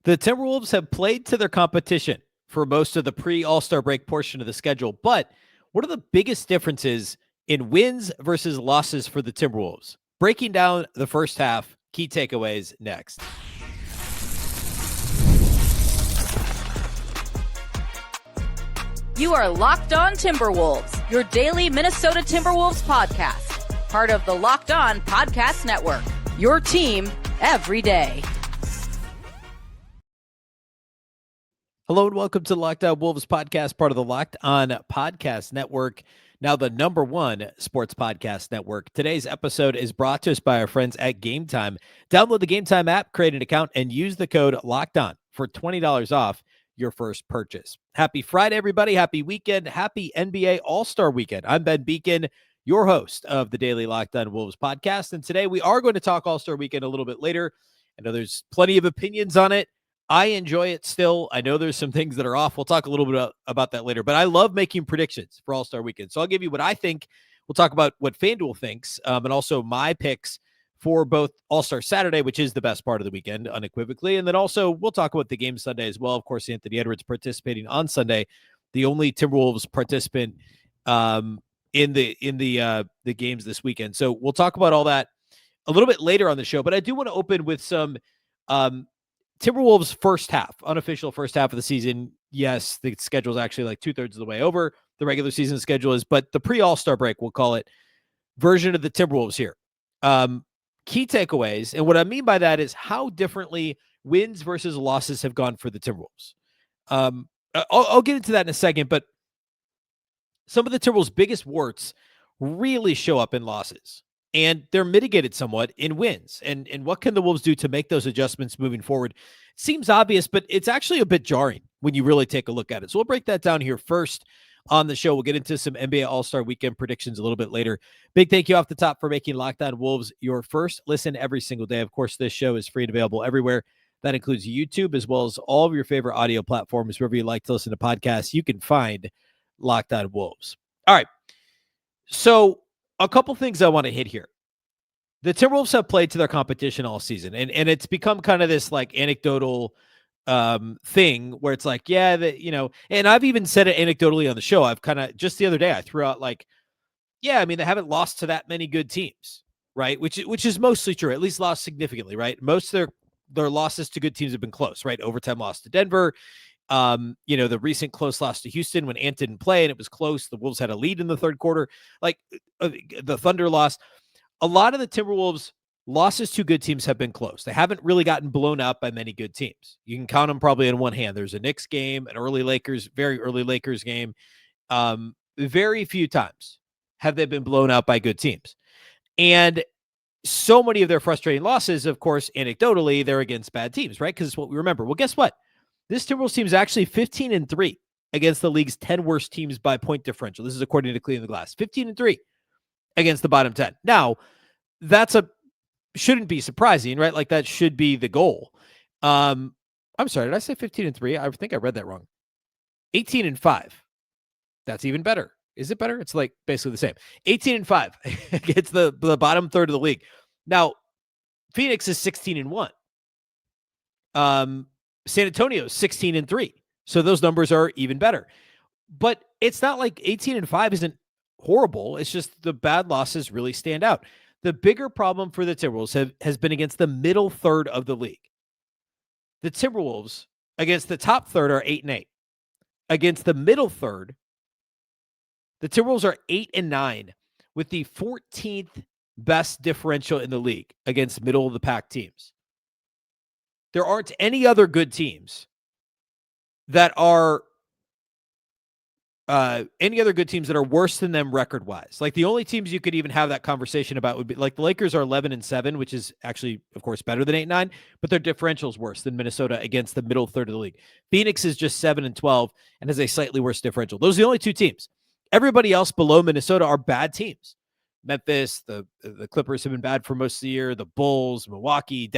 The Timberwolves have played to their competition for most of the pre-All-Star break portion of the schedule, but what are the biggest differences in wins versus losses for the Timberwolves? Breaking down the first half, key takeaways next. You are Locked On Timberwolves, your daily Minnesota Timberwolves podcast, part of the Locked On Podcast Network, your team every day. Hello and welcome to the Locked On Wolves podcast, part of the Locked On Podcast Network, now the number one sports podcast network. Today's episode is brought to us by our friends at Game Time. Download the Game Time app, create an account, and use the code LOCKEDON for $20 off your first purchase. Happy Friday, everybody. Happy weekend. Happy NBA All-Star Weekend. I'm Ben Beecken, your host of the Daily Locked On Wolves podcast, and today we are going to talk All-Star Weekend a little bit later. I know there's plenty of opinions on it. I enjoy it still. I know there's some things that are off. We'll talk a little bit about that later, but I love making predictions for All-Star Weekend. So I'll give you what I think. We'll talk about what FanDuel thinks, and also my picks for both All-Star Saturday, which is the best part of the weekend, unequivocally. And then also we'll talk about the game Sunday as well. Of course, Anthony Edwards participating on Sunday, the only Timberwolves participant in the games this weekend. So we'll talk about all that a little bit later on the show, but I do want to open with some Timberwolves first half, unofficial first half of the season. Yes, the schedule is actually like 2/3 of the way over. The regular season schedule is, but the pre-All-Star break, we'll call it, version of the Timberwolves here. Key takeaways, and what I mean by that is how differently wins versus losses have gone for the Timberwolves. I'll get into that in a second, but some of the Timberwolves' biggest warts really show up in losses, and they're mitigated somewhat in wins. And what can the Wolves do to make those adjustments moving forward? It seems obvious, but it's actually a bit jarring when you really take a look at it. So we'll break that down here first on the show. We'll get into some NBA All-Star Weekend predictions a little bit later. Big thank you off the top for making Locked On Wolves your first listen every single day. Of course, this show is free and available everywhere. That includes YouTube, as well as all of your favorite audio platforms. Wherever you like to listen to podcasts, you can find Locked On Wolves. All right. So a couple things I want to hit here. The Timberwolves have played to their competition all season, and it's become kind of this like anecdotal thing where it's like, yeah, and I've even said it anecdotally on the show. I've kind of just the other day I threw out like, yeah, I mean, they haven't lost to that many good teams, right? Which is mostly true, at least lost significantly, right? Most of their losses to good teams have been close, right? Overtime loss to Denver. The recent close loss to Houston when Ant didn't play and it was close. The Wolves had a lead in the third quarter. Like the Thunder loss. A lot of the Timberwolves losses to good teams have been close. They haven't really gotten blown out by many good teams. You can count them probably in one hand. There's a Knicks game, an very early Lakers game. Very few times have they been blown out by good teams. And so many of their frustrating losses, of course, anecdotally, they're against bad teams, right? Because it's what we remember. Well, guess what? This Timberwolves team is actually 15-3 against the league's 10 worst teams by point differential. This is according to Clean the Glass. 15-3 against the bottom 10. Now, shouldn't be surprising, right? Like that should be the goal. I'm sorry, did I say 15-3? I think I read that wrong. 18-5. That's even better. Is it better? It's like basically the same. 18-5 against the bottom third of the league. Now, Phoenix is 16-1. San Antonio is 16-3. So those numbers are even better. But it's not like 18-5 isn't horrible. It's just the bad losses really stand out. The bigger problem for the Timberwolves has been against the middle third of the league. The Timberwolves against the top third are 8-8. Against the middle third, the Timberwolves are 8-9 with the 14th best differential in the league against middle of the pack teams. There aren't any other good teams that are worse than them record-wise. Like the only teams you could even have that conversation about would be like the Lakers are 11-7, which is actually, of course, better than 8-9, but their differential is worse than Minnesota against the middle third of the league. Phoenix is just 7-12 and has a slightly worse differential. Those are the only two teams. Everybody else below Minnesota are bad teams. Memphis, the Clippers have been bad for most of the year. The Bulls, Milwaukee,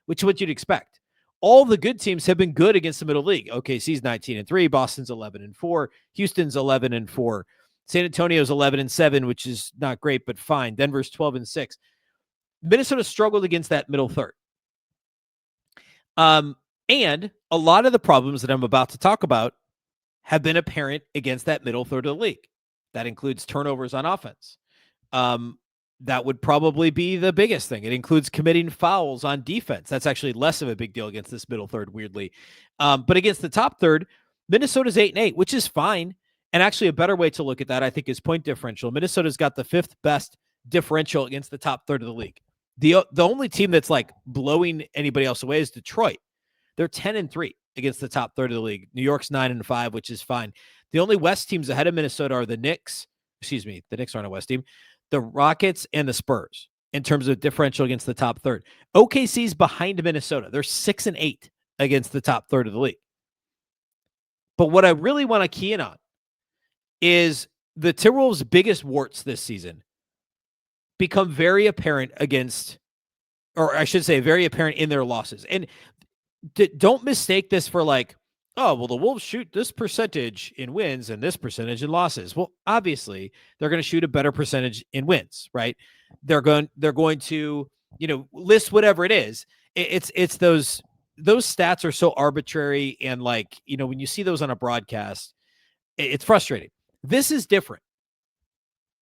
which is what you'd expect. All the good teams have been good against the middle league. OKC's 19-3, Boston's 11-4, Houston's 11-4, San Antonio's 11-7, which is not great, but fine. Denver's 12-6. Minnesota struggled against that middle third. And a lot of the problems that I'm about to talk about have been apparent against that middle third of the league. That includes turnovers on offense. Um, that would probably be the biggest thing. It includes committing fouls on defense. That's actually less of a big deal against this middle third, weirdly. But against the top third, Minnesota's 8-8, which is fine. And actually, a better way to look at that, I think, is point differential. Minnesota's got the 5th best differential against the top third of the league. The only team that's like blowing anybody else away is Detroit. They're 10-3 against the top third of the league. New York's 9-5, which is fine. The only West teams ahead of Minnesota are the Knicks. Excuse me, the Knicks aren't a West team. The Rockets and the Spurs in terms of differential against the top third. OKC's behind Minnesota. They're 6-8 against the top third of the league. But what I really want to key in on is the Timberwolves' biggest warts this season become very apparent against, or I should say, very apparent in their losses. And don't mistake this for like, oh, well, the Wolves shoot this percentage in wins and this percentage in losses. Well, obviously, they're going to shoot a better percentage in wins, right? They're going to, list whatever it is. It's those stats are so arbitrary, and like, when you see those on a broadcast, it's frustrating. This is different.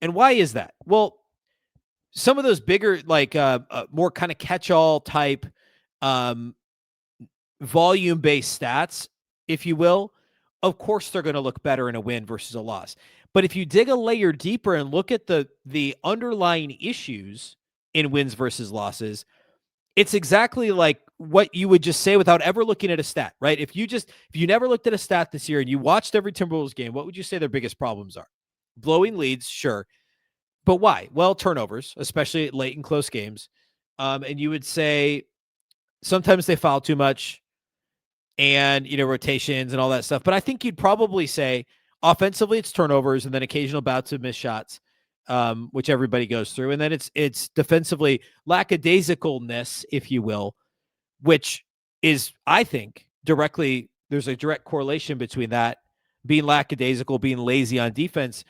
And why is that? Well, some of those bigger, like more kind of catch-all type volume-based stats, if you will, of course they're going to look better in a win versus a loss. But if you dig a layer deeper and look at the underlying issues in wins versus losses, it's exactly like what you would just say without ever looking at a stat, right? If you never looked at a stat this year and you watched every Timberwolves game, what would you say their biggest problems are? Blowing leads, sure. But why? Well, turnovers, especially late in close games. And you would say sometimes they foul too much and, rotations and all that stuff. But I think you'd probably say offensively it's turnovers and then occasional bouts of missed shots, which everybody goes through. And then it's defensively lackadaisicalness, if you will, which is, I think, there's a direct correlation between that, being lackadaisical, being lazy on defense,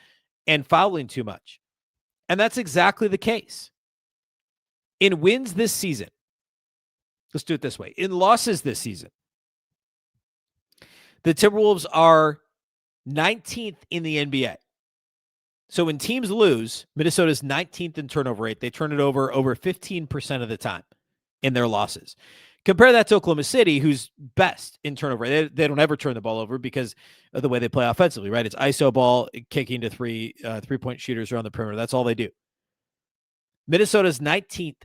and fouling too much. And that's exactly the case. In wins this season, let's do it this way. In losses this season, the Timberwolves are 19th in the NBA. So when teams lose, Minnesota's 19th in turnover rate. They turn it over 15% of the time in their losses. Compare that to Oklahoma City, who's best in turnover. They don't ever turn the ball over because of the way they play offensively, right? It's ISO ball, kicking to three-point shooters around the perimeter. That's all they do. Minnesota's 19th,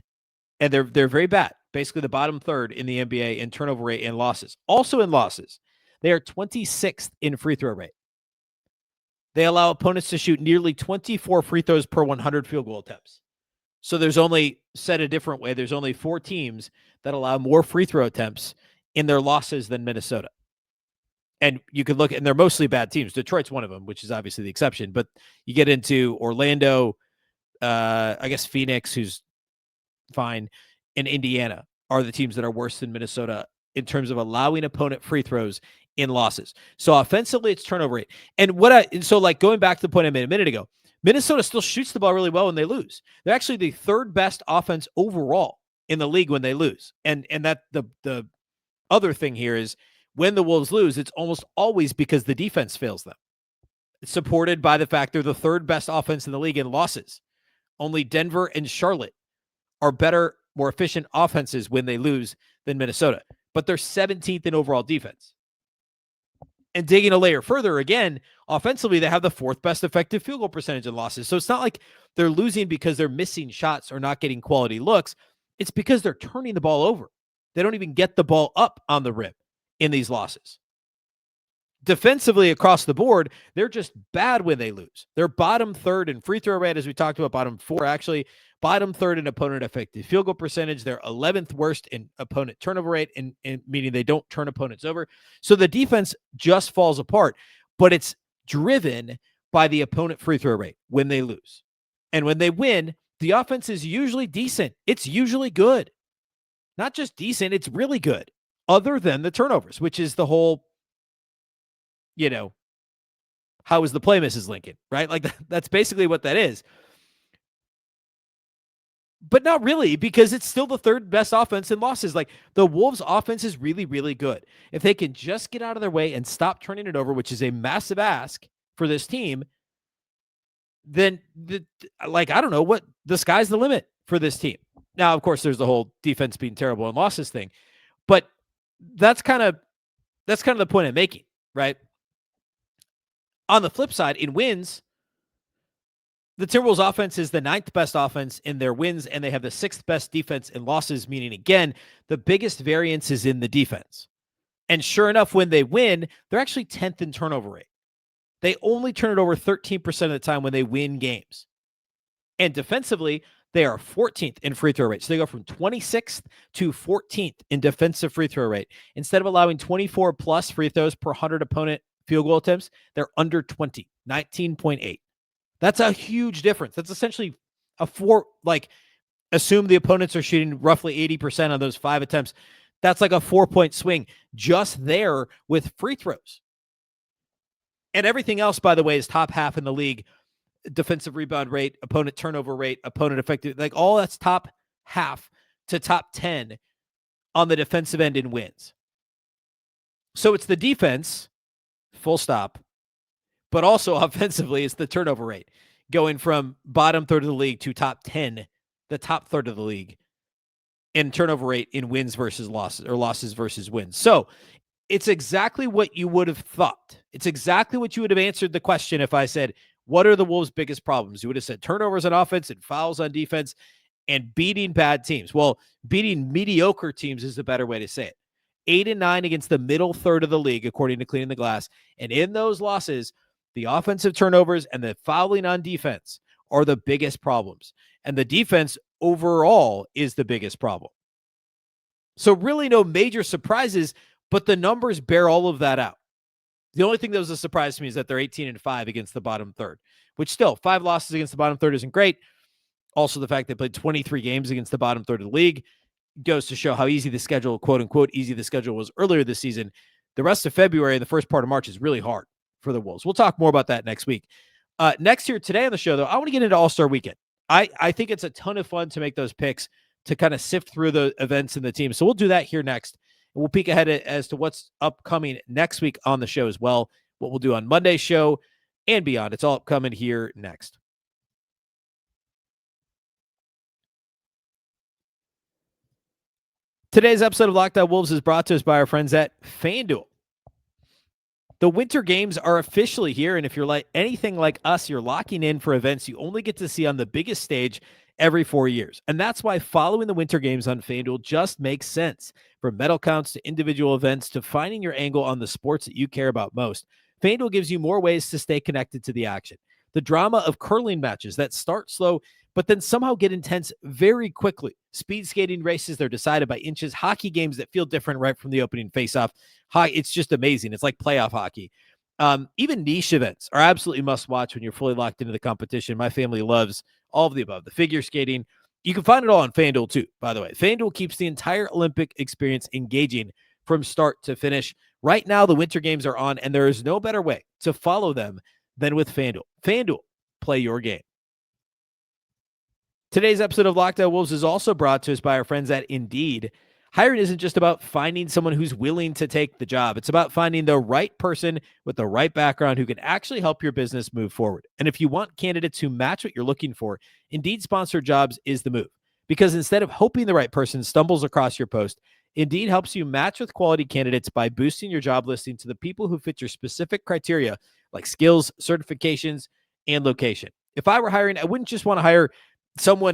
and they're very bad. Basically the bottom third in the NBA in turnover rate and losses. Also in losses, they are 26th in free throw rate. They allow opponents to shoot nearly 24 free throws per 100 field goal attempts. So there's only, said a different way, there's only 4 teams that allow more free throw attempts in their losses than Minnesota. And you could look, and they're mostly bad teams. Detroit's one of them, which is obviously the exception. But you get into Orlando, I guess Phoenix, who's fine, and Indiana are the teams that are worse than Minnesota in terms of allowing opponent free throws in losses. So offensively, it's turnover rate. And so like going back to the point I made a minute ago, Minnesota still shoots the ball really well when they lose. They're actually the 3rd best offense overall in the league when they lose. And that the other thing here is when the Wolves lose, it's almost always because the defense fails them. It's supported by the fact they're the 3rd best offense in the league in losses. Only Denver and Charlotte are better, more efficient offenses when they lose than Minnesota. But they're 17th in overall defense. And digging a layer further, again, offensively, they have the 4th best effective field goal percentage in losses. So it's not like they're losing because they're missing shots or not getting quality looks. It's because they're turning the ball over. They don't even get the ball up on the rim in these losses. Defensively across the board, they're just bad when they lose. They're bottom 3rd in free throw rate, as we talked about, bottom 4, actually. Bottom 3rd in opponent effective field goal percentage. They're 11th worst in opponent turnover rate, in meaning they don't turn opponents over. So the defense just falls apart, but it's driven by the opponent free throw rate when they lose. And when they win, the offense is usually decent. It's usually good. Not just decent, it's really good, other than the turnovers, which is the whole, how is the play, Mrs. Lincoln, right? Like that's basically what that is. but not really, because it's still the third best offense in losses. Like, the Wolves' offense is really, really good. If they can just get out of their way and stop turning it over, which is a massive ask for this team, then I don't know what, the sky's the limit for this team. Now, of course, there's the whole defense being terrible and losses thing, but that's kind of the point I'm making, right? On the flip side, in wins, the Timberwolves offense is the 9th best offense in their wins, and they have the 6th best defense in losses, meaning, again, the biggest variance is in the defense. And sure enough, when they win, they're actually 10th in turnover rate. They only turn it over 13% of the time when they win games. And defensively, they are 14th in free throw rate. So they go from 26th to 14th in defensive free throw rate. Instead of allowing 24 plus free throws per 100 opponent field goal attempts, they're under 20, 19.8. That's a huge difference. That's essentially assume the opponents are shooting roughly 80% on those 5 attempts. That's like a 4-point swing just there with free throws. And everything else, by the way, is top half in the league. Defensive rebound rate, opponent turnover rate, opponent effective, like all that's top half to top 10 on the defensive end in wins. So it's the defense, full stop, but also offensively, it's the turnover rate, going from bottom third of the league to top 10, the top third of the league in turnover rate in wins versus losses, or losses versus wins. So it's exactly what you would have thought. It's exactly what you would have answered the question if I said, what are the Wolves' biggest problems? You would have said turnovers on offense and fouls on defense and beating bad teams. Well, beating mediocre teams is the better way to say it. 8-9 against the middle third of the league, according to Cleaning the Glass. And in those losses, the offensive turnovers and the fouling on defense are the biggest problems. And the defense overall is the biggest problem. So really no major surprises, but the numbers bear all of that out. The only thing that was a surprise to me is that they're 18-5 against the bottom third, which still 5 losses against the bottom third isn't great. Also, the fact they played 23 games against the bottom third of the league goes to show how easy the schedule, quote unquote, easy the schedule was earlier this season. The rest of February and the first part of March is really hard for the Wolves. We'll talk more about that next week. Next here today on the show, though, I want to get into All-Star Weekend. I think it's a ton of fun to make those picks, to kind of sift through the events and the team. So we'll do that here next. And we'll peek ahead as to what's upcoming next week on the show as well, what we'll do on Monday's show and beyond. It's all upcoming here next. Today's episode of Locked On Wolves is brought to us by our friends at FanDuel. The Winter Games are officially here, and if you're like anything like us, you're locking in for events you only get to see on the biggest stage every 4 years. And that's why following the Winter Games on FanDuel just makes sense. From medal counts to individual events to finding your angle on the sports that you care about most, FanDuel gives you more ways to stay connected to the action. The drama of curling matches that start slow but then somehow get intense very quickly. Speed skating races, they're decided by inches. Hockey games that feel different right from the opening faceoff. It's just amazing. It's like playoff hockey. Even niche events are absolutely must watch when you're fully locked into the competition. My family loves all of the above. The figure skating, you can find it all on FanDuel too, by the way. FanDuel keeps the entire Olympic experience engaging from start to finish. Right now, the Winter Games are on, and there is no better way to follow them than with FanDuel. FanDuel, play your game. Today's episode of Locked On Wolves is also brought to us by our friends at Indeed. Hiring isn't just about finding someone who's willing to take the job. It's about finding the right person with the right background who can actually help your business move forward. And if you want candidates who match what you're looking for, Indeed Sponsored Jobs is the move. Because instead of hoping the right person stumbles across your post, Indeed helps you match with quality candidates by boosting your job listing to the people who fit your specific criteria, like skills, certifications, and location. If I were hiring, I wouldn't just want to hire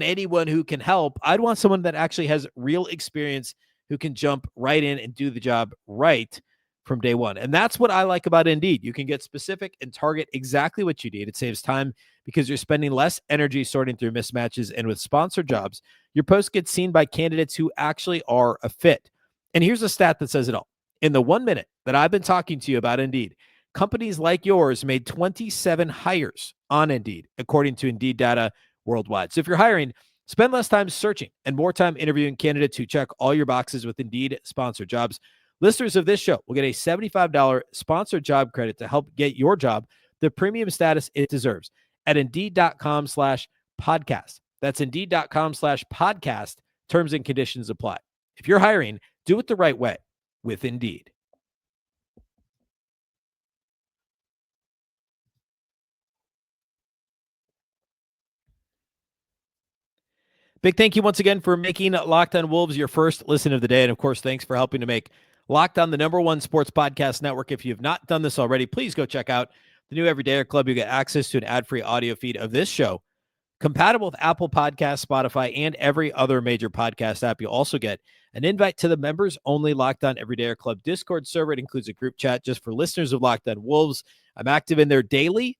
anyone who can help. I'd want someone that actually has real experience, who can jump right in and do the job right from day one. And that's what I like about Indeed. You can get specific and target exactly what you need. It saves time because you're spending less energy sorting through mismatches. And with sponsored jobs, your post gets seen by candidates who actually are a fit. And here's a stat that says it all. In the 1 minute that I've been talking to you about Indeed, companies like yours made 27 hires on Indeed, according to Indeed data worldwide. So if you're hiring, spend less time searching and more time interviewing candidates who check all your boxes with Indeed Sponsored Jobs. Listeners of this show will get a $75 sponsored job credit to help get your job the premium status it deserves at Indeed.com/podcast. That's Indeed.com/podcast. Terms and conditions apply. If you're hiring, do it the right way with Indeed. Big thank you once again for making Locked On Wolves your first listen of the day. And of course, thanks for helping to make Locked On the #1 sports podcast network. If you have not done this already, please go check out the new Everydayer Club. You get access to an ad-free audio feed of this show, compatible with Apple Podcasts, Spotify, and every other major podcast app. You'll also get an invite to the members-only Locked On Everydayer Club Discord server. It includes a group chat just for listeners of Locked On Wolves. I'm active in there daily.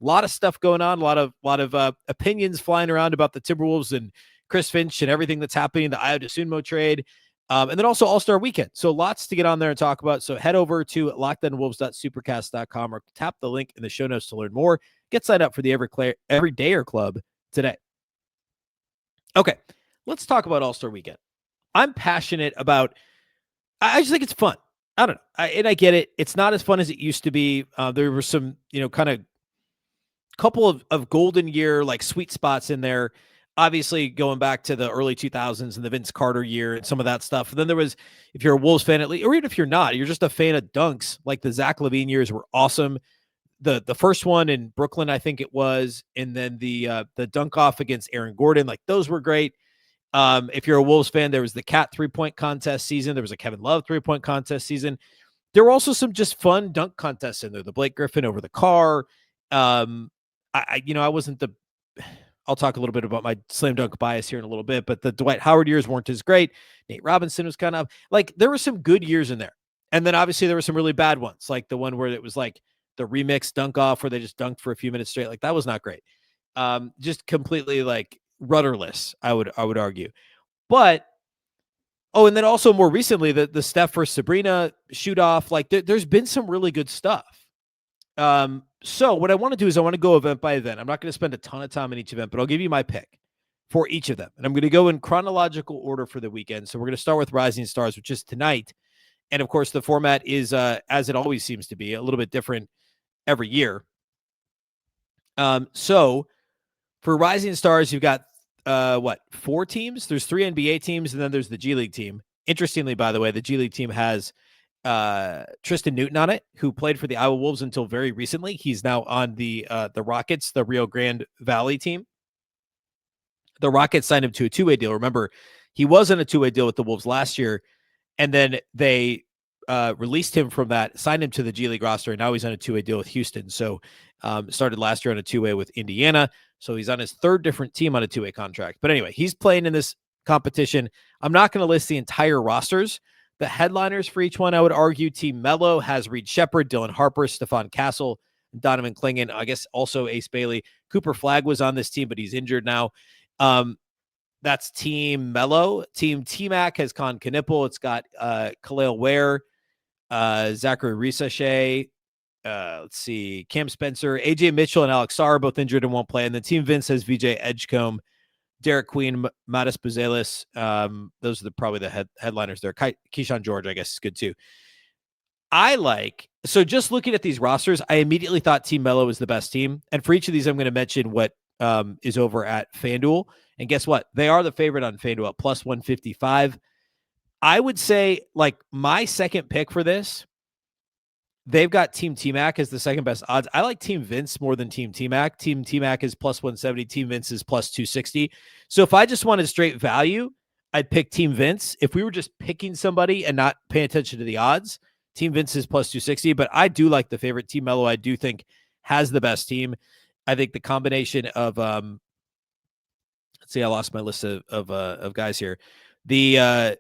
A lot of stuff going on, a lot of opinions flying around about the Timberwolves and Chris Finch and everything that's happening, the Dosunmu trade, and then also All-Star Weekend. So lots to get on there and talk about. So head over to lockedonwolves.supercast.com or tap the link in the show notes to learn more. Get signed up for the Everydayer Club today. Okay, let's talk about All-Star Weekend. I'm passionate about, I just think it's fun. I don't know. And I get it. It's not as fun as it used to be. There were some, kind of couple of golden year, like sweet spots in there. Obviously, going back to the early 2000s and the Vince Carter year and some of that stuff. And then there was, if you're a Wolves fan, at least, or even if you're not, you're just a fan of dunks, like the Zach LaVine years were awesome. The first one in Brooklyn, I think it was, and then the dunk off against Aaron Gordon, like those were great. If you're a Wolves fan, there was the Cat 3-point contest season. There was a Kevin Love 3-point contest season. There were also some just fun dunk contests in there. The Blake Griffin over the car. I wasn't I'll talk a little bit about my slam dunk bias here in a little bit, but the Dwight Howard years weren't as great. Nate Robinson was kind of like, there were some good years in there. And then obviously there were some really bad ones, like the one where it was like the remix dunk off where they just dunked for a few minutes straight. Like that was not great. Just completely like rudderless, I would argue. But, and then also more recently, the Steph versus Sabrina shoot off, like there's been some really good stuff. So what I want to do is I want to go event by event. I'm not going to spend a ton of time in each event, but I'll give you my pick for each of them. And I'm going to go in chronological order for the weekend. So we're going to start with Rising Stars, which is tonight. And of course, the format is, as it always seems to be, a little bit different every year. So for Rising Stars, you've got, 4 teams? There's 3 NBA teams, and then there's the G League team. Interestingly, by the way, the G League team has Tristan Newton on it, who played for the Iowa Wolves until very recently. He's now on the Rockets, the Rio Grande Valley team. The Rockets signed him to a 2-way deal. Remember, he was on a 2-way deal with the Wolves last year, and then they released him from that, signed him to the G League roster, and now he's on a 2-way deal with Houston. So started last year on a 2-way with Indiana. So he's on his 3rd different team on a 2-way contract. But anyway, he's playing in this competition. I'm not going to list the entire rosters. The headliners for each one, I would argue, Team Melo has Reid Shepherd, Dylan Harper, Stephon Castle, Donovan Clingan, I guess also Ace Bailey. Cooper Flagg was on this team, but he's injured now. That's Team Melo. Team T-Mac has Con Knipple. It's got Khalil Ware, Zachary Risachet, let's see, Cam Spencer, AJ Mitchell, and Alex Sarr, both injured and won't play. And then Team Vince has VJ Edgecombe, Derek Queen, Mattis Buzelis. Those are probably the headliners there. Keyshawn George, I guess, is good too. So just looking at these rosters, I immediately thought Team Melo was the best team. And for each of these, I'm going to mention what is over at FanDuel. And guess what? They are the favorite on FanDuel at plus 155. I would say, like, my second pick for this, they've got Team T-Mac as the second best odds. I like Team Vince more than Team T-Mac. Team T-Mac is plus 170. Team Vince is plus 260. So if I just wanted straight value, I'd pick Team Vince. If we were just picking somebody and not paying attention to the odds, Team Vince is plus 260. But I do like the favorite. Team Melo, I do think, has the best team. I think the combination of let's see, I lost my list of guys here. The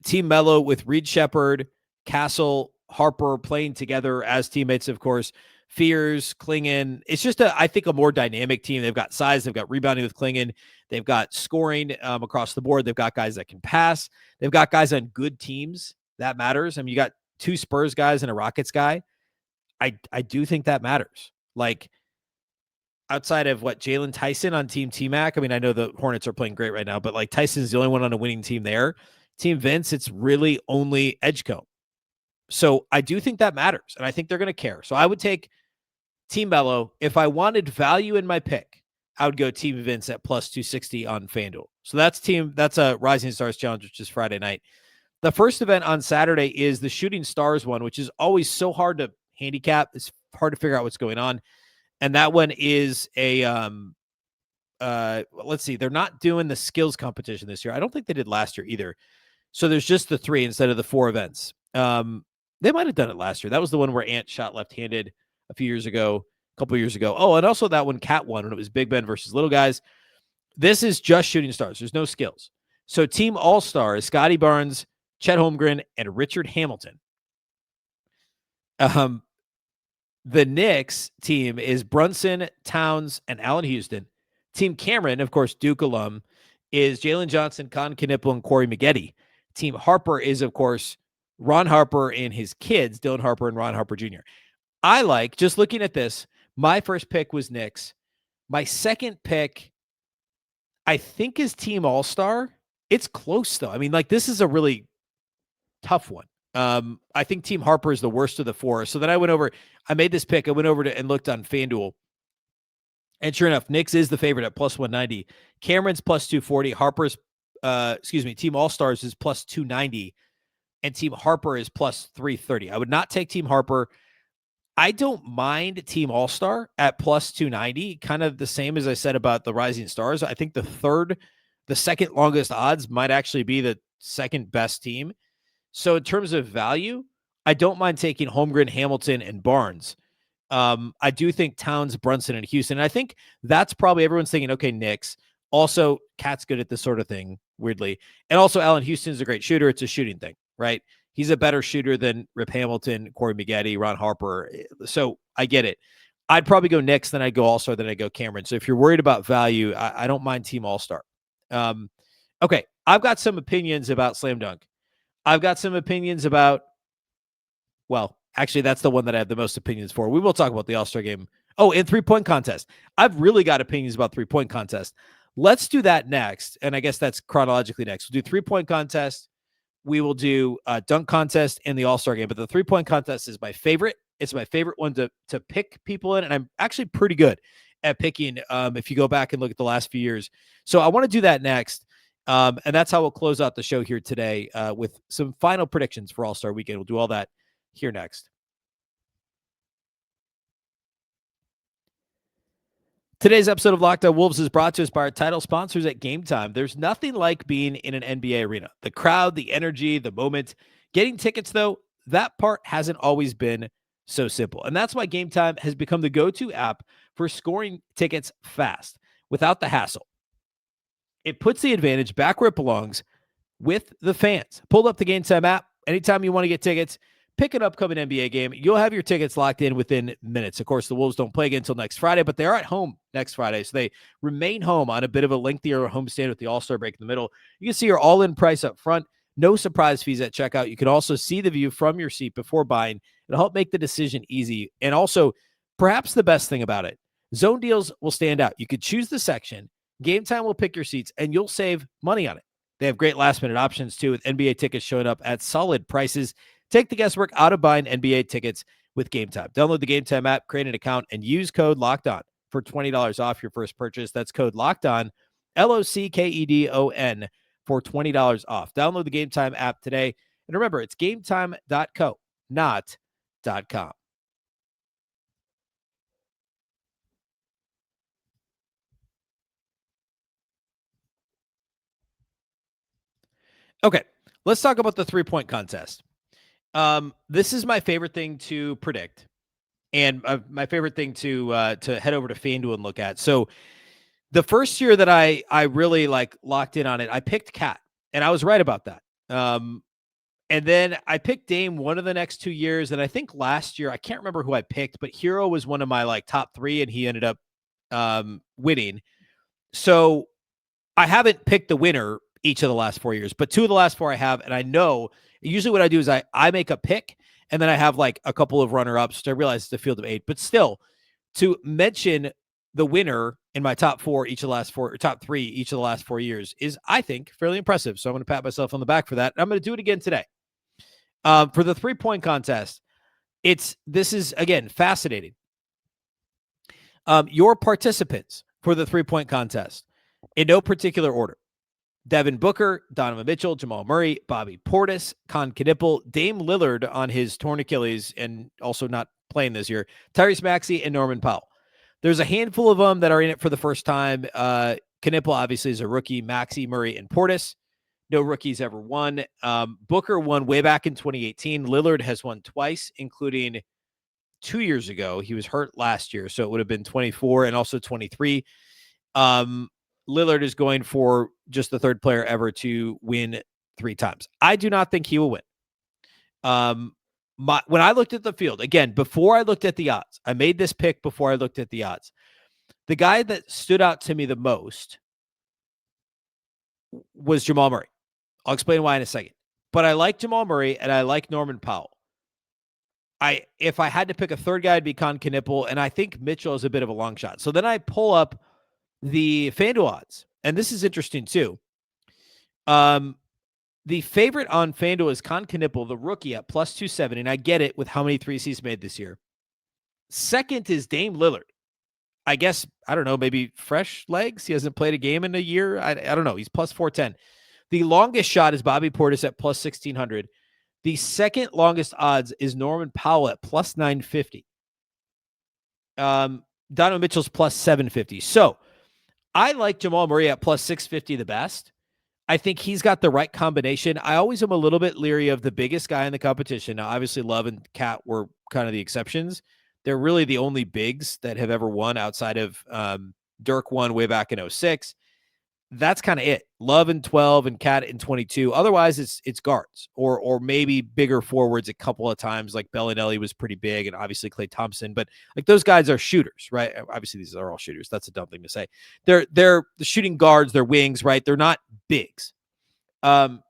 Team Melo with Reid Shepherd, Castle, Harper playing together as teammates, of course. Fears, Clingan. It's just, I think, a more dynamic team. They've got size. They've got rebounding with Clingan. They've got scoring across the board. They've got guys that can pass. They've got guys on good teams. That matters. I mean, you got 2 Spurs guys and a Rockets guy. I do think that matters. Like, outside of Jalen Tyson on Team T-Mac. I mean, I know the Hornets are playing great right now, but like Tyson's the only one on a winning team there. Team Vince, it's really only Edgecombe. So I do think that matters, and I think they're going to care. So I would take Team Melo. If I wanted value in my pick, I would go team events at plus 260 on FanDuel. So that's a Rising Stars Challenge, which is Friday night. The first event on Saturday is the Shooting Stars one, which is always so hard to handicap. It's hard to figure out what's going on. And that one is a let's see, they're not doing the skills competition this year. I don't think they did last year either. So there's just the 3 instead of the 4 events. They might have done it last year. That was the one where Ant shot left-handed a couple years ago. Oh, and also that one Cat won when it was Big Ben versus little guys. This is just Shooting Stars. There's no skills. So Team All-Star is Scotty Barnes, Chet Holmgren, and Richard Hamilton. The Knicks team is Brunson, Towns, and Allen Houston. Team Cameron, of course, Duke alum, is Jalen Johnson, Con Knipple, and Corey Maggette. Team Harper is, of course, Ron Harper and his kids, Dylan Harper and Ron Harper Jr. I like, just looking at this, my first pick was Knicks. My second pick, I think, is Team All-Star. It's close, though. I mean, like, this is a really tough one. I think Team Harper is the worst of the 4. So then I made this pick. I went over and looked on FanDuel. And sure enough, Knicks is the favorite at plus 190. Cameron's plus 240. Team All-Stars is plus 290. And Team Harper is plus 330. I would not take Team Harper. I don't mind Team All-Star at plus 290, kind of the same as I said about the Rising Stars. I think the second longest odds might actually be the second best team. So in terms of value, I don't mind taking Holmgren, Hamilton, and Barnes. I do think Towns, Brunson, and Houston. And I think that's probably everyone's thinking, okay, Knicks. Also, Cat's good at this sort of thing, weirdly. And also, Allen Houston's a great shooter. It's a shooting thing, right? He's a better shooter than Rip Hamilton, Corey Maggette, Ron Harper. So I get it. I'd probably go Knicks, then I'd go All-Star, then I'd go Cameron. So if you're worried about value, I don't mind Team All-Star. Okay, I've got some opinions about Slam Dunk. I've got some opinions about, well, actually, that's the one that I have the most opinions for. We will talk about the All-Star game. Oh, and three-point contest. I've really got opinions about three-point contest. Let's do that next, and I guess that's chronologically next. We'll do three-point contest. We will do a dunk contest and the All-Star game. But the three-point contest is my favorite. It's my favorite one to pick people in, and I'm actually pretty good at picking if you go back and look at the last few years. So I want to do that next, and that's how we'll close out the show here today with some final predictions for All-Star Weekend. We'll do all that here next. Today's episode of Locked On Wolves is brought to us by our title sponsors at Game Time. There's nothing like being in an NBA arena. The crowd, the energy, the moment. Getting tickets, though, that part hasn't always been so simple. And that's why Game Time has become the go-to app for scoring tickets fast, without the hassle. It puts the advantage back where it belongs with the fans. Pull up the Game Time app. Anytime you want to get tickets, pick an upcoming NBA game. You'll have your tickets locked in within minutes. Of course, the Wolves don't play again until next Friday, but they're at home next Friday. So they remain home on a bit of a lengthier homestand with the All-Star break in the middle. You can see your all-in price up front. No surprise fees at checkout. You can also see the view from your seat before buying. It'll help make the decision easy. And also, perhaps the best thing about it, zone deals will stand out. You could choose the section. Game Time will pick your seats, and you'll save money on it. They have great last-minute options, too, with NBA tickets showing up at solid prices. Take the guesswork out of buying NBA tickets with Game Time. Download the Game Time app, create an account, and use code LOCKEDON for $20 off your first purchase. That's code LOCKEDON, LOCKEDON, for $20 off. Download the Game Time app today. And remember, it's gametime.co, not .com. Okay, let's talk about the three-point contest. This is my favorite thing to predict, and my favorite thing to head over to FanDuel and look at. So the first year that I really locked in on it, I picked Cat, and I was right about that. And then I picked Dame one of the next 2 years, and I think last year, I can't remember who I picked, but Hero was one of my top 3, and he ended up winning. So I haven't picked the winner each of the last 4 years, but 2 of the last 4 I have, and I know usually what I do is I make a pick, and then I have a couple of runner-ups. I realize it's a field of 8, but still, to mention the winner in my top 4 each of the last 4, or top 3 each of the last 4 years is, I think, fairly impressive. So I'm going to pat myself on the back for that. I'm going to do it again today. For the three-point contest, this is again fascinating. Your participants for the 3-point contest in no particular order. Devin Booker, Donovan Mitchell, Jamal Murray, Bobby Portis, Con Knipple, Dame Lillard on his torn Achilles and also not playing this year, Tyrese Maxey, and Norman Powell. There's a handful of them that are in it for the first time. Knipple obviously is a rookie, Maxey, Murray, and Portis. No rookies ever won. Booker won way back in 2018. Lillard has won twice, including 2 years ago. He was hurt last year, so it would have been 24 and also 23. Lillard is going for just the third player ever to win 3 times. I do not think he will win. When I looked at the field, again, before I looked at the odds, I made this pick before I looked at the odds. The guy that stood out to me the most was Jamal Murray. I'll explain why in a second. But I like Jamal Murray and I like Norman Powell. If I had to pick a third guy, it'd be Con Knipple, and I think Mitchell is a bit of a long shot. So then I pull up the FanDuel odds, and this is interesting too. The favorite on FanDuel is Con Knipple, the rookie, at plus 270, and I get it with how many threes he's made this year. Second is Dame Lillard. I guess, I don't know, maybe fresh legs. He hasn't played a game in a year. I don't know. He's plus 410. The longest shot is Bobby Portis at plus 1,600. The second longest odds is Norman Powell at plus 950. Donovan Mitchell's plus 750. So I like Jamal Murray at plus 650 the best. I think he's got the right combination. I always am a little bit leery of the biggest guy in the competition. Now, obviously, Love and Cat were kind of the exceptions. They're really the only bigs that have ever won outside of Dirk won way back in 06. That's kind of it. Love in 12 and Cat in 22. Otherwise, it's guards or maybe bigger forwards a couple of times. Like Bellinelli was pretty big, and obviously Klay Thompson. But like those guys are shooters, right? Obviously, these are all shooters. That's a dumb thing to say. They're the shooting guards. They're wings, right? They're not bigs. So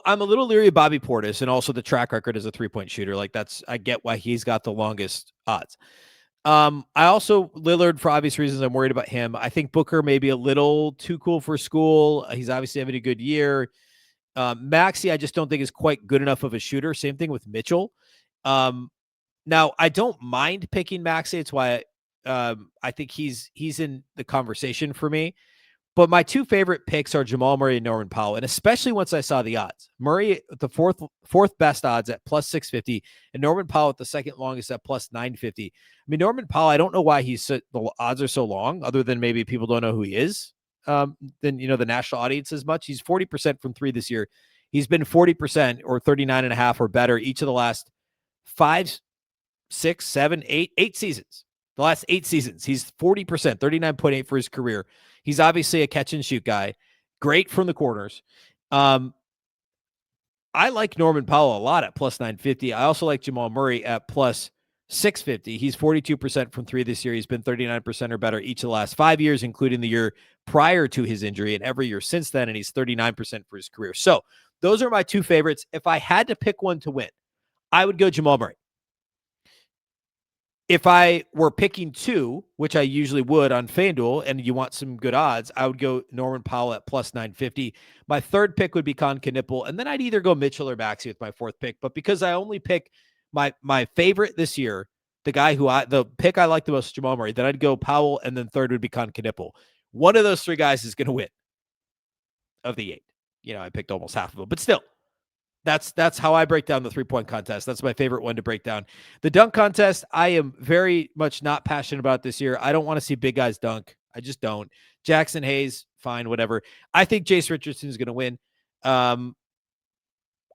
I'm a little leery of Bobby Portis, and also the track record as a 3-point shooter. Like I get why he's got the longest odds. I also, Lillard, for obvious reasons, I'm worried about him. I think Booker may be a little too cool for school. He's obviously having a good year. Maxey, I just don't think is quite good enough of a shooter. Same thing with Mitchell. Now, I don't mind picking Maxey. It's why I think he's in the conversation for me. But my 2 favorite picks are Jamal Murray and Norman Powell, and especially once I saw the odds. Murray, the fourth best odds at plus 650, and Norman Powell at the second longest at plus 950. I mean, Norman Powell, I don't know why the odds are so long, other than maybe people don't know who he is. Then the national audience as much. He's 40% from 3 this year. He's been 40% or 39.5 or better each of the last 5, 6, 7, 8 seasons. The last 8 seasons, he's 40%, 39.8 for his career. He's obviously a catch and shoot guy. Great from the corners. I like Norman Powell a lot at plus 950. I also like Jamal Murray at plus 650. He's 42% from 3 this year. He's been 39% or better each of the last 5 years, including the year prior to his injury and every year since then. And he's 39% for his career. So those are my 2 favorites. If I had to pick one to win, I would go Jamal Murray. If I were picking 2, which I usually would on FanDuel, and you want some good odds, I would go Norman Powell at plus 950. My third pick would be Con Knipple, and then I'd either go Mitchell or Maxey with my 4th pick. But because I only pick my favorite this year, the pick I like the most, Jamal Murray, then I'd go Powell, and then third would be Con Knipple. One of those 3 guys is going to win of the 8. I picked almost half of them, but still. That's how I break down the 3-point contest. That's my favorite one to break down. The dunk contest, I am very much not passionate about this year. I don't want to see big guys dunk. I just don't. Jackson Hayes, fine, whatever. I think Jace Richardson is going to win. I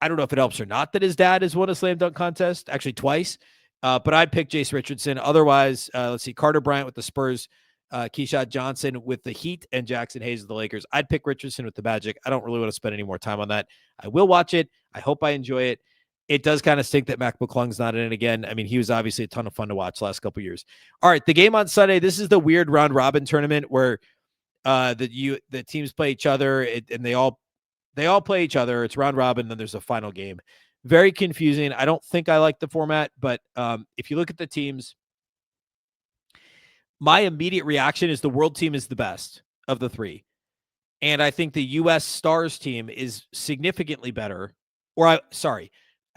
don't know if it helps or not that his dad has won a slam dunk contest, actually twice. But I'd pick Jace Richardson. Otherwise, let's see, Carter Bryant with the Spurs, Keyshawn Johnson with the Heat, and Jackson Hayes with the Lakers. I'd pick Richardson with the Magic. I don't really want to spend any more time on that. I will watch it. I hope I enjoy it. It does kind of stink that Mac McClung's not in it again. I mean, he was obviously a ton of fun to watch the last couple of years. All right, the game on Sunday. This is the weird round robin tournament where the teams play each other and they all play each other. It's round robin, then there's a final game. Very confusing. I don't think I like the format, but if you look at the teams, my immediate reaction is the world team is the best of the 3. And I think the U.S. Stars team is significantly better. I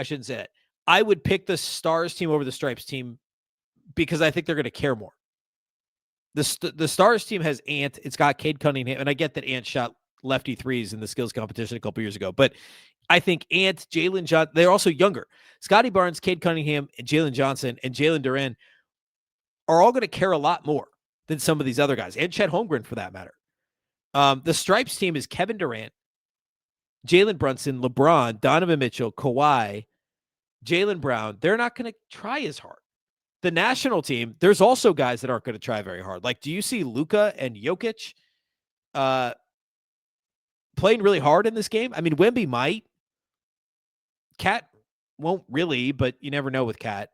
shouldn't say that. I would pick the Stars team over the Stripes team because I think they're going to care more. The Stars team has Ant. It's got Cade Cunningham, and I get that Ant shot lefty threes in the skills competition a couple years ago, but I think Ant, Jalen Johnson, they're also younger. Scotty Barnes, Cade Cunningham, and Jalen Johnson, and Jalen Duran are all going to care a lot more than some of these other guys, and Chet Holmgren for that matter. The Stripes team is Kevin Durant, Jalen Brunson, LeBron, Donovan Mitchell, Kawhi, Jaylen Brown. They're not going to try as hard. The national team, there's also guys that aren't going to try very hard. Like, do you see Luka and Jokic playing really hard in this game? I mean, Wemby might. Cat won't really, but you never know with Cat.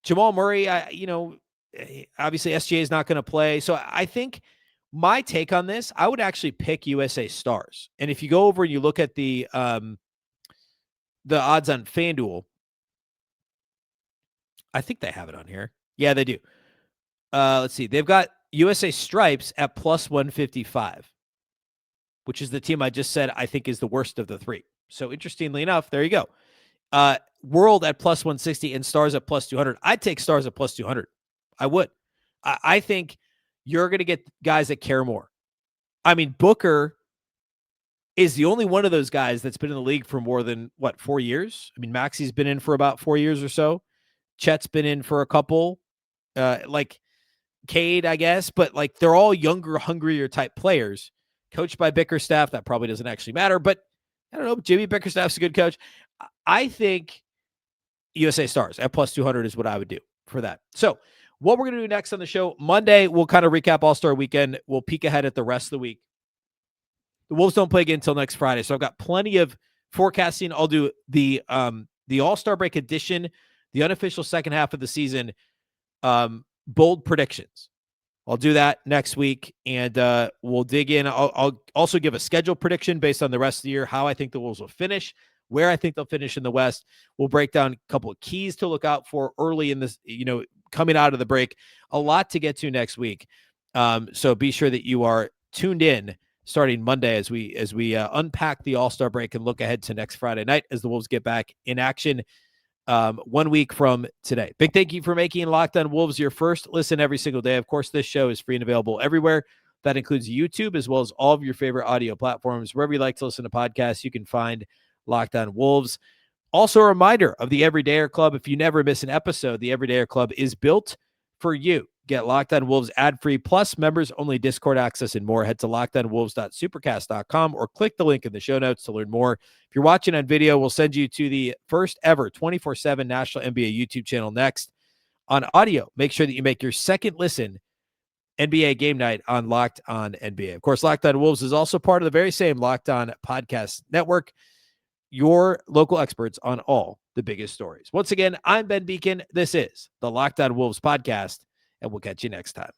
Jamal Murray, obviously SGA is not going to play. So I think my take on this, I would actually pick USA Stars. And if you go over and you look at the odds on FanDuel, I think they have it on here. Yeah, they do. Let's see. They've got USA Stripes at plus 155, which is the team I just said I think is the worst of the three. So interestingly enough, there you go. World at plus 160 and Stars at plus 200. I'd take Stars at plus 200. I would. I think you're going to get guys that care more. I mean, Booker is the only one of those guys that's been in the league for more than, 4 years? I mean, Maxi's been in for about 4 years or so. Chet's been in for a couple. Like Cade, I guess. But, like, they're all younger, hungrier type players. Coached by Bickerstaff. That probably doesn't actually matter. But, I don't know. Jimmy Bickerstaff's a good coach. I think USA Stars at plus 200 is what I would do for that. So what we're going to do next on the show, Monday, we'll kind of recap All-Star Weekend. We'll peek ahead at the rest of the week. The Wolves don't play again until next Friday, so I've got plenty of forecasting. I'll do the All-Star break edition, the unofficial second half of the season, bold predictions. I'll do that next week, and we'll dig in. I'll also give a schedule prediction based on the rest of the year, how I think the Wolves will finish, where I think they'll finish in the West. We'll break down a couple of keys to look out for early in this, coming out of the break. A lot to get to next week. So be sure that you are tuned in starting Monday as we unpack the All-Star break and look ahead to next Friday night as the Wolves get back in action 1 week from today. Big thank you for making Locked On Wolves your first listen every single day. Of course, this show is free and available everywhere. That includes YouTube as well as all of your favorite audio platforms. Wherever you like to listen to podcasts, you can find Locked On Wolves. Also, a reminder of the Everydayer Club. If you never miss an episode, the Everydayer Club is built for you. Get Locked On Wolves ad-free, plus members-only Discord access and more. Head to lockedonwolves.supercast.com or click the link in the show notes to learn more. If you're watching on video, we'll send you to the first ever 24/7 National NBA YouTube channel next. On audio, make sure that you make your second listen NBA Game Night on Locked On NBA. Of course, Locked On Wolves is also part of the very same Locked On Podcast Network, your local experts on all the biggest stories. Once again, I'm Ben Beecken. This is the Locked On Wolves podcast, and we'll catch you next time.